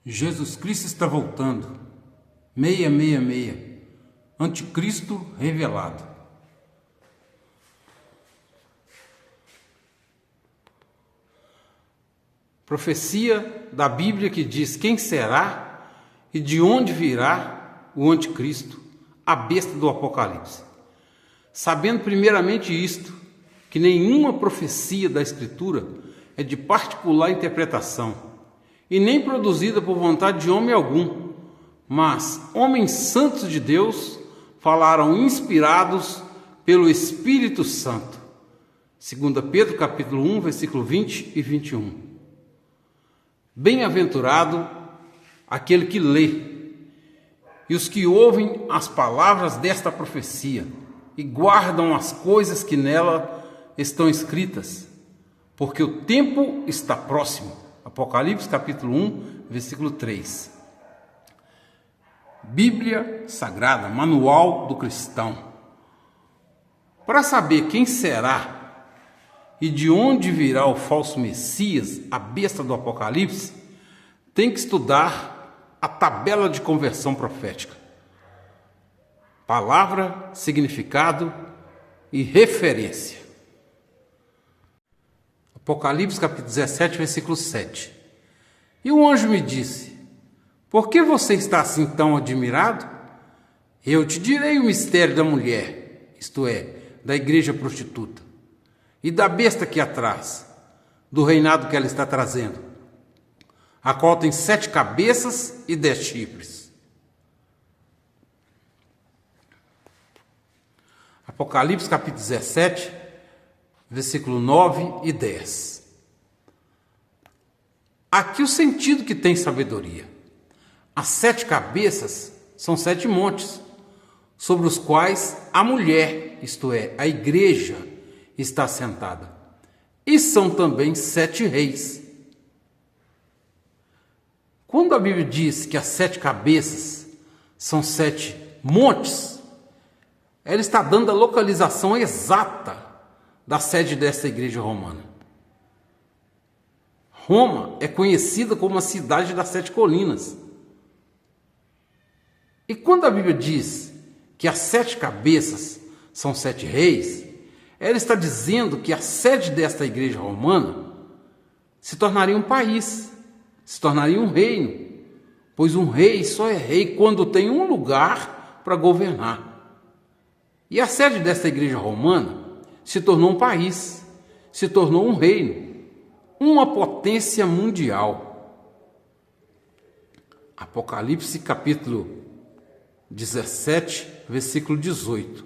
Jesus Cristo está voltando. 666. Anticristo revelado. Profecia da Bíblia que diz quem será e de onde virá o anticristo, a besta do Apocalipse. Sabendo primeiramente isto, que nenhuma profecia da Escritura é de particular interpretação, e nem produzida por vontade de homem algum, mas homens santos de Deus falaram inspirados pelo Espírito Santo. 2 Pedro capítulo 1, versículo 20 e 21. Bem-aventurado aquele que lê, e os que ouvem as palavras desta profecia, e guardam as coisas que nela estão escritas, porque o tempo está próximo. Apocalipse capítulo 1, versículo 3. Bíblia Sagrada, manual do cristão. Para saber quem será e de onde virá o falso Messias, a besta do Apocalipse, tem que estudar a tabela de conversão profética. Palavra, significado e referência. Apocalipse capítulo 17, versículo 7. E o anjo me disse: por que você está assim tão admirado? Eu te direi o mistério da mulher, isto é, da igreja prostituta, e da besta que a traz, do reinado que ela está trazendo, a qual tem 7 cabeças e 10 chifres. Apocalipse capítulo 17, versículo 9 e 10. Aqui o sentido que tem sabedoria. As 7 cabeças são 7 montes, sobre os quais a mulher, isto é, a igreja, está sentada. E são também 7 reis. Quando a Bíblia diz que as 7 cabeças são 7 montes, ela está dando a localização exata da sede desta igreja romana. Roma é conhecida como a cidade das 7 colinas. E quando a Bíblia diz que as 7 cabeças são 7 reis, ela está dizendo que a sede desta igreja romana se tornaria um país, se tornaria um reino, pois um rei só é rei quando tem um lugar para governar. E a sede desta igreja romana se tornou um país, se tornou um reino, uma potência mundial. Apocalipse capítulo 17, versículo 18.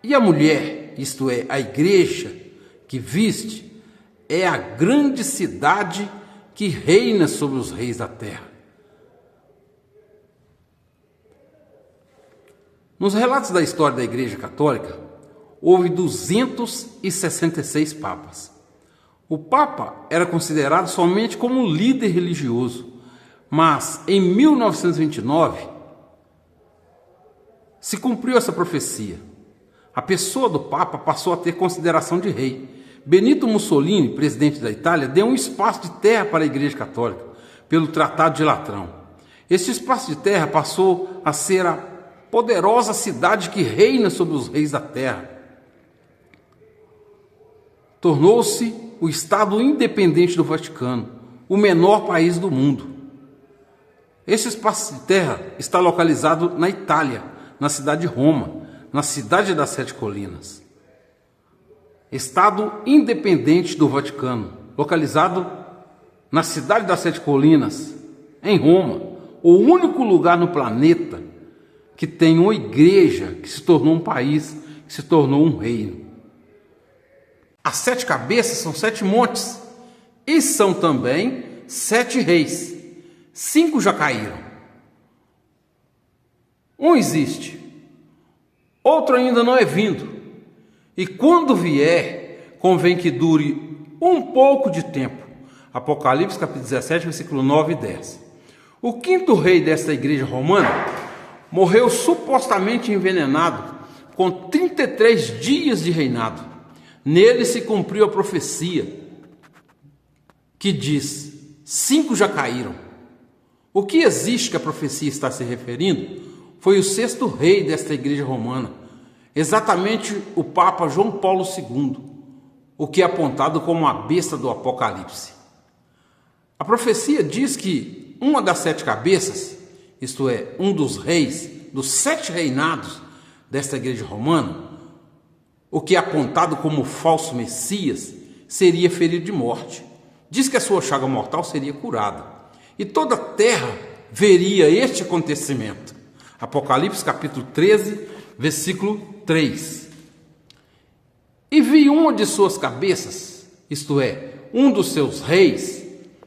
E a mulher, isto é, a igreja que viste, é a grande cidade que reina sobre os reis da terra. Nos relatos da história da Igreja Católica, houve 266 papas. O papa era considerado somente como líder religioso, mas em 1929 se cumpriu essa profecia. A pessoa do papa passou a ter consideração de rei. Benito Mussolini, presidente da Itália, deu um espaço de terra para a Igreja Católica pelo Tratado de Latrão. Esse espaço de terra passou a ser a poderosa cidade que reina sobre os reis da terra. Tornou-se o Estado independente do Vaticano, o menor país do mundo. Esse espaço de terra está localizado na Itália, na cidade de Roma, na cidade das 7 colinas. Estado independente do Vaticano, localizado na cidade das 7 colinas, em Roma, o único lugar no planeta que tem uma igreja que se tornou um país, que se tornou um reino. As 7 cabeças são 7 montes e são também 7 reis. 5 já caíram. Um existe, outro ainda não é vindo. E quando vier, convém que dure um pouco de tempo. Apocalipse capítulo 17, versículo 9 e 10. O 5º rei desta igreja romana morreu supostamente envenenado, com 33 dias de reinado. Nele se cumpriu a profecia que diz: 5 já caíram. O que existe que a profecia está se referindo foi o 6º rei desta igreja romana, exatamente o Papa João Paulo II, o que é apontado como a besta do Apocalipse. A profecia diz que uma das 7 cabeças, isto é, um dos reis, dos 7 reinados desta igreja romana, o que é apontado como falso Messias, seria ferido de morte. Diz que a sua chaga mortal seria curada. E toda a terra veria este acontecimento. Apocalipse capítulo 13, versículo 3. E vi uma de suas cabeças, isto é, um dos seus reis,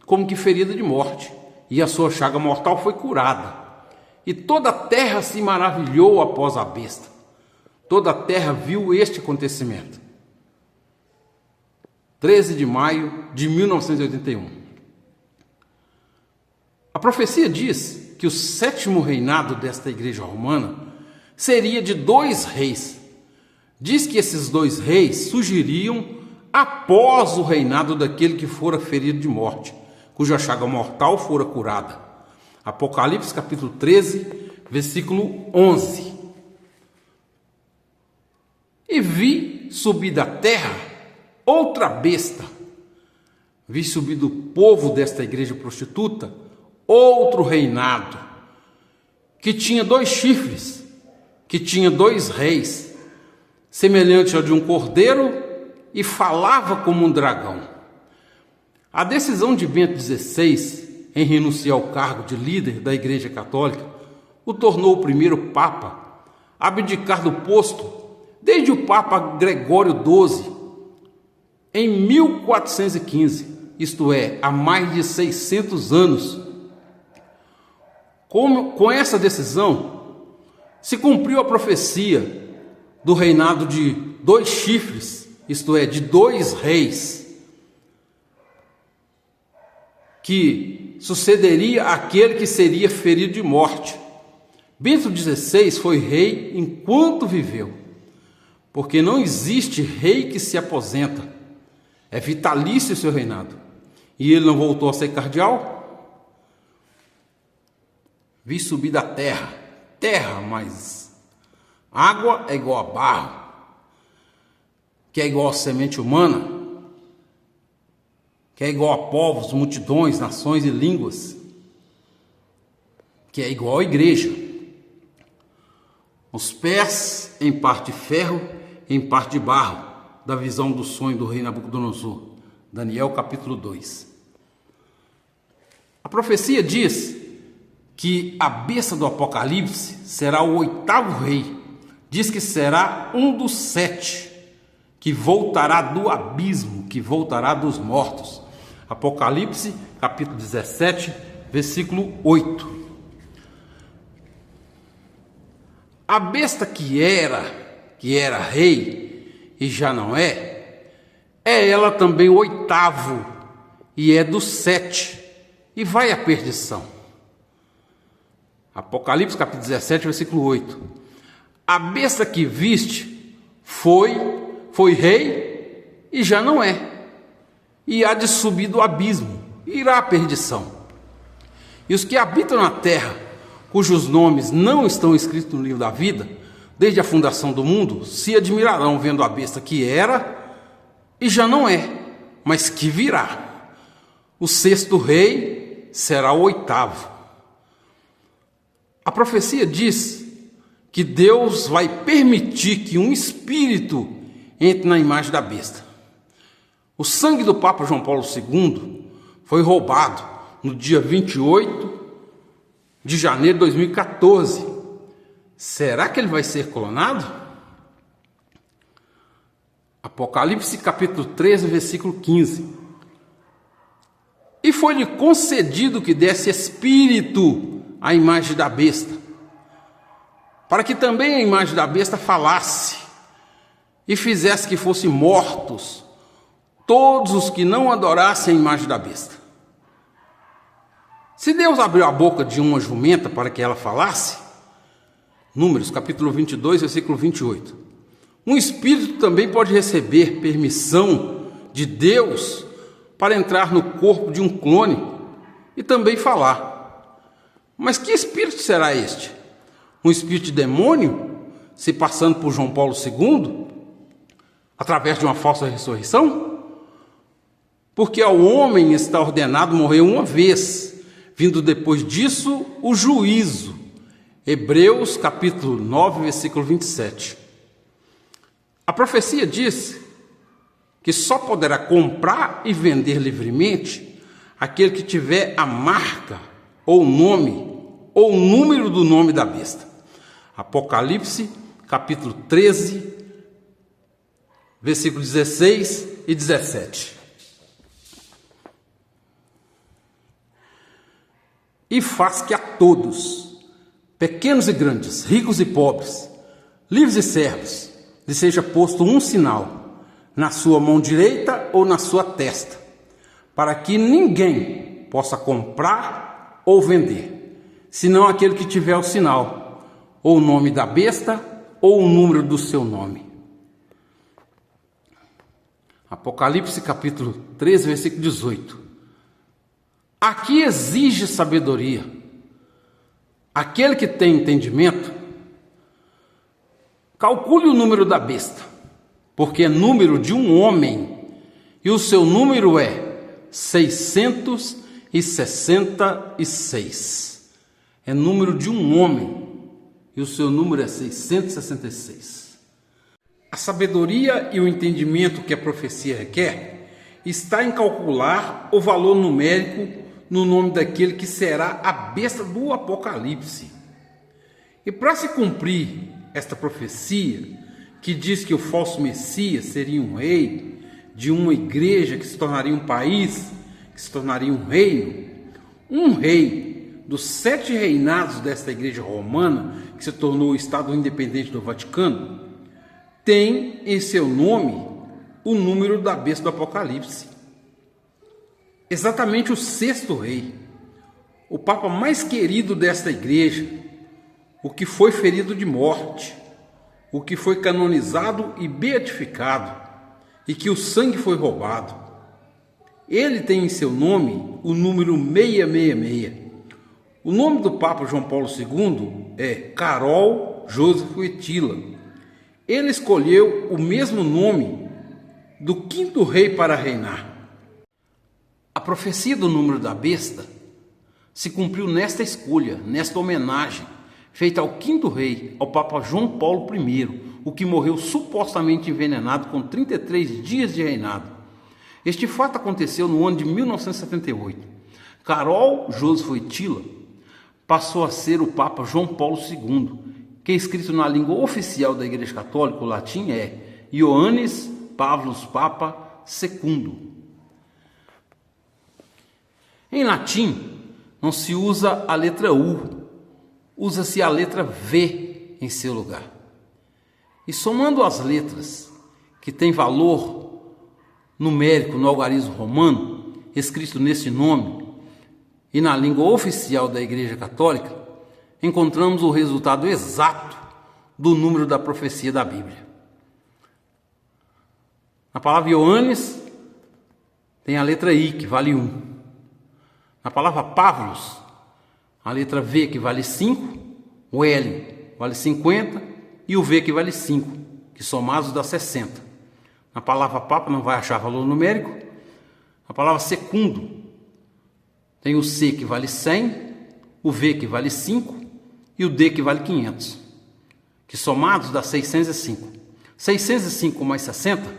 como que ferida de morte, e a sua chaga mortal foi curada. E toda a terra se maravilhou após a besta. Toda a terra viu este acontecimento. 13 de maio de 1981. A profecia diz que o 7º reinado desta igreja romana seria de 2 reis. Diz que esses 2 reis surgiriam após o reinado daquele que fora ferido de morte, cuja chaga mortal fora curada. Apocalipse capítulo 13, versículo 11. E vi subir da terra outra besta. Vi subir do povo desta igreja prostituta outro reinado, que tinha 2 chifres, que tinha 2 reis, semelhante ao de um cordeiro, e falava como um dragão. A decisão de Bento XVI em renunciar ao cargo de líder da Igreja Católica o tornou o primeiro Papa a abdicar do posto desde o Papa Gregório XII, em 1415, isto é, há mais de 600 anos. Com essa decisão, se cumpriu a profecia do reinado de 2 chifres, isto é, de 2 reis, que sucederia àquele que seria ferido de morte. Bento XVI foi rei enquanto viveu, porque não existe rei que se aposenta, é vitalício o seu reinado. E ele não voltou a ser cardeal? Vi subir da terra, mas água é igual a barro, que é igual a semente humana, que é igual a povos, multidões, nações e línguas, que é igual à igreja. Os pés em parte de ferro, em parte de barro, da visão do sonho do rei Nabucodonosor. Daniel capítulo 2. A profecia diz que a besta do Apocalipse será o 8º rei. Diz que será um dos 7, que voltará do abismo, que voltará dos mortos. Apocalipse, capítulo 17, versículo 8. A besta que era rei e já não é ela também o 8º, e é dos 7, e vai à perdição. Apocalipse capítulo 17, versículo 8. A besta que viste foi rei e já não é, e há de subir do abismo, irá à perdição. E os que habitam na terra, cujos nomes não estão escritos no livro da vida, desde a fundação do mundo, se admirarão vendo a besta que era e já não é, mas que virá. O 6º rei será o 8º. A profecia diz que Deus vai permitir que um espírito entre na imagem da besta. O sangue do Papa João Paulo II foi roubado no dia 28 de janeiro de 2014. Será que ele vai ser clonado? Apocalipse capítulo 13, versículo 15. E foi-lhe concedido que desse espírito à imagem da besta, para que também a imagem da besta falasse e fizesse que fossem mortos todos os que não adorassem a imagem da besta. Se Deus abriu a boca de uma jumenta para que ela falasse, Números capítulo 22, versículo 28, um espírito também pode receber permissão de Deus para entrar no corpo de um clone e também falar. Mas que espírito será este? Um espírito de demônio, se passando por João Paulo II, através de uma falsa ressurreição? Porque ao homem está ordenado morrer uma vez, vindo depois disso o juízo. Hebreus capítulo 9, versículo 27. A profecia diz que só poderá comprar e vender livremente aquele que tiver a marca, ou o nome, ou o número do nome da besta. Apocalipse, capítulo 13, versículos 16 e 17. E faz que a todos, pequenos e grandes, ricos e pobres, livres e servos, lhe seja posto um sinal na sua mão direita ou na sua testa, para que ninguém possa comprar ou vender, senão aquele que tiver o sinal, ou o nome da besta, ou o número do seu nome. Apocalipse capítulo 13, versículo 18. Aqui exige sabedoria. Aquele que tem entendimento, calcule o número da besta, porque é número de um homem, e o seu número é 666. É número de um homem, e o seu número é 666. A sabedoria e o entendimento que a profecia requer está em calcular o valor numérico no nome daquele que será a besta do Apocalipse. E para se cumprir esta profecia, que diz que o falso Messias seria um rei de uma igreja que se tornaria um país, que se tornaria um reino, um rei dos 7 reinados desta igreja romana, que se tornou o Estado independente do Vaticano, tem em seu nome o número da besta do Apocalipse. Exatamente o 6º rei, o papa mais querido desta igreja, o que foi ferido de morte, o que foi canonizado e beatificado, e que o sangue foi roubado. Ele tem em seu nome o número 666. O nome do Papa João Paulo II é Carol Joseph Wojtyla. Ele escolheu o mesmo nome do 5º rei para reinar. A profecia do número da besta se cumpriu nesta escolha, nesta homenagem, feita ao 5º rei, ao Papa João Paulo I, o que morreu supostamente envenenado com 33 dias de reinado. Este fato aconteceu no ano de 1978. Carol Joseph Wojtyla passou a ser o Papa João Paulo II, que escrito na língua oficial da Igreja Católica, o latim é Ioannis Pavlos Papa II. Em latim, não se usa a letra U, usa-se a letra V em seu lugar. E somando as letras que têm valor numérico no algarismo romano, escrito nesse nome, e na língua oficial da Igreja Católica, encontramos o resultado exato do número da profecia da Bíblia. Na palavra Ioannis tem a letra I, que vale 1. Na palavra Pavlos, a letra V, que vale 5, o L vale 50 e o V, que vale 5, que somados dá 60. Na palavra Papa não vai achar valor numérico. A palavra secundo tem o C, que vale 100, o V, que vale 5 e o D, que vale 500, que somados dá 605. 605 mais 60,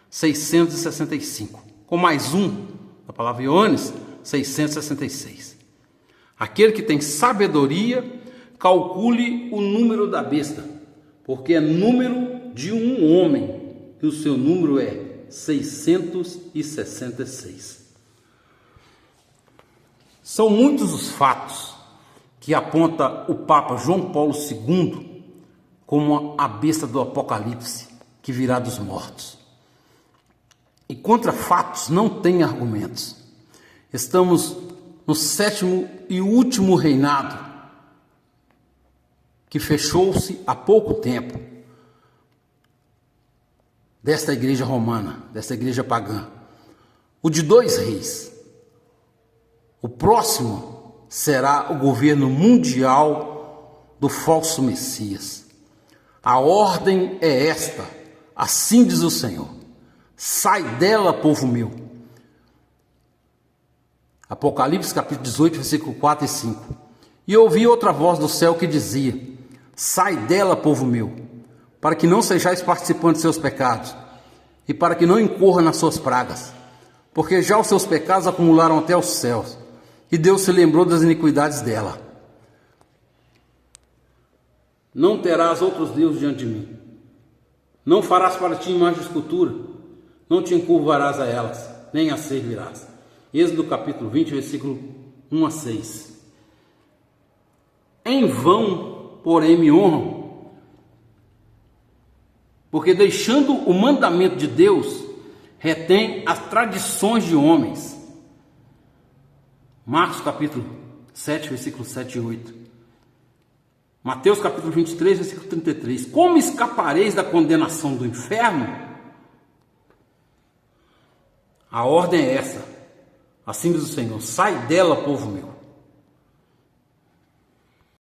665. Com mais 1, a palavra Ioannis, 666. Aquele que tem sabedoria, calcule o número da besta, porque é número de um homem, e o seu número é 666. São muitos os fatos que aponta o Papa João Paulo II como a besta do Apocalipse, que virá dos mortos. E contra fatos não tem argumentos. Estamos no 7º e último reinado, que fechou-se há pouco tempo, desta igreja romana, desta igreja pagã. O de 2 reis. O próximo será o governo mundial do falso Messias. A ordem é esta, assim diz o Senhor: sai dela, povo meu. Apocalipse capítulo 18, versículo 4 e 5. E ouvi outra voz do céu que dizia: sai dela, povo meu, para que não sejais participantes de seus pecados, e para que não incorra nas suas pragas, porque já os seus pecados acumularam até os céus, e Deus se lembrou das iniquidades dela. Não terás outros deuses diante de mim. Não farás para ti imagem de escultura, não te encurvarás a elas, nem as servirás. Êxodo capítulo 20, versículo 1 a 6. Em vão, porém, me honram, porque deixando o mandamento de Deus, retém as tradições de homens. Marcos capítulo 7, versículo 7 e 8. Mateus capítulo 23, versículo 33. Como escapareis da condenação do inferno? A ordem é essa, assim diz o Senhor: sai dela, povo meu.